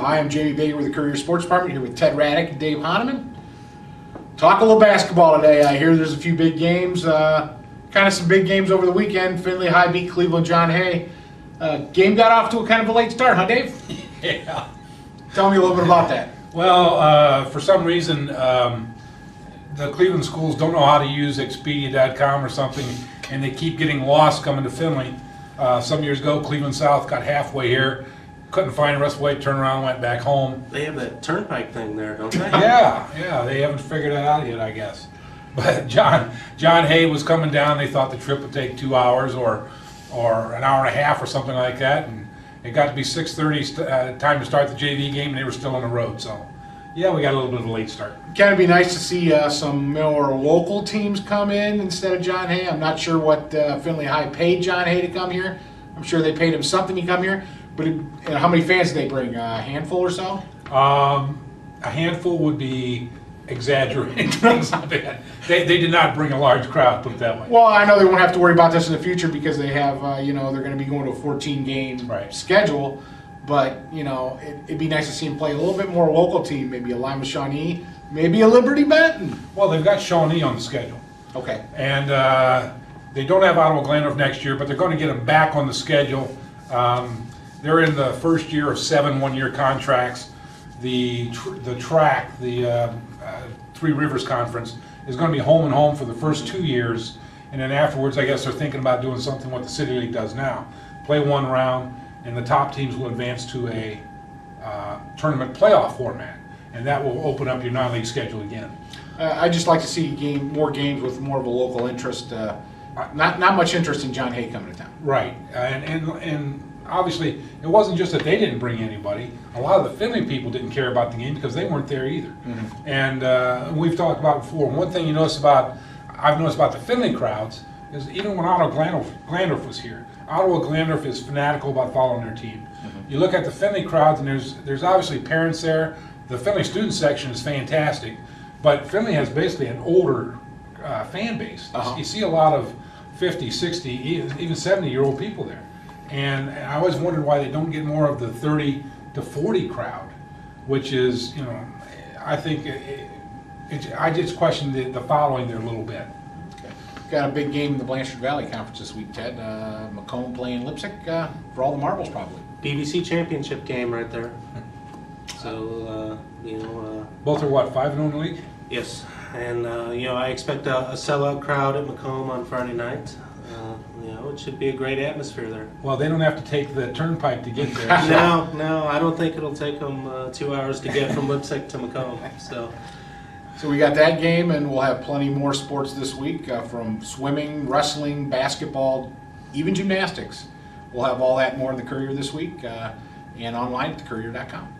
I am Jamie Baker with the Courier Sports Department, here with Ted Radick and Dave Hanneman. Talk a little basketball today. I hear there's a few big games, kind of some big games over the weekend. Findlay High beat Cleveland John Hay. Game got off to a kind of a late start, huh, Dave? Yeah. Tell me a little bit about that. Well, for some reason, the Cleveland schools don't know how to use Expedia.com or something, and they keep getting lost coming to Findlay. Some years ago, Cleveland South got halfway here, couldn't find the rest of the way, turned around and went back home. They have that turnpike thing there, don't they? Yeah, they haven't figured that out yet, I guess. But John Hay was coming down. They thought the trip would take 2 hours or an hour and a half or something like that, and it got to be 6:30 time to start the JV game, and they were still on the road. So, yeah, we got a little bit of a late start. Kind of be nice to see some more local teams come in instead of John Hay. I'm not sure what Findlay High paid John Hay to come here. I'm sure they paid him something to come here. But how many fans did they bring? A handful or so? A handful would be exaggerating things a bit. They did not bring a large crowd, put it that way. Well, I know they won't have to worry about this in the future because they have, they're going to be going to a 14-game schedule. But, it'd be nice to see them play a little bit more local team, maybe a Lima Shawnee, maybe a Liberty Benton. Well, they've got Shawnee on the schedule. Okay. And they don't have Ottawa Glandorf next year, but they're going to get them back on the schedule. They're in the first year of 7 one-year contracts. The track, the Three Rivers Conference, is going to be home and home for the first 2 years, and then afterwards, I guess they're thinking about doing something what the City League does now: play one round, and the top teams will advance to a tournament playoff format, and that will open up your non-league schedule again. I'd just like to see more games with more of a local interest. Not much interest in John Hay coming to town. Right, and obviously, it wasn't just that they didn't bring anybody. A lot of the Findlay people didn't care about the game because they weren't there either. Mm-hmm. And we've talked about before. One thing I've noticed about the Findlay crowds is even when Ottawa Glandorf was here, Ottawa Glandorf is fanatical about following their team. Mm-hmm. You look at the Findlay crowds, and there's obviously parents there. The Findlay student section is fantastic, but Findlay has basically an older fan base. Uh-huh. You see a lot of 50, 60, even 70-year-old people there. And I always wondered why they don't get more of the 30 to 40 crowd, which is, I think, I just question the following there a little bit. Okay. Got a big game in the Blanchard Valley Conference this week, Ted. McComb playing Lipsick for all the marbles, probably. BBC championship game right there. So, Both are what, 5-0 in the league? Yes. And, I expect a sellout crowd at McComb on Friday night. It should be a great atmosphere there. Well, they don't have to take the turnpike to get there. So. No, I don't think it'll take them 2 hours to get from Lipsick to McComb. So we got that game, and we'll have plenty more sports this week from swimming, wrestling, basketball, even gymnastics. We'll have all that more in the Courier this week and online at thecourier.com.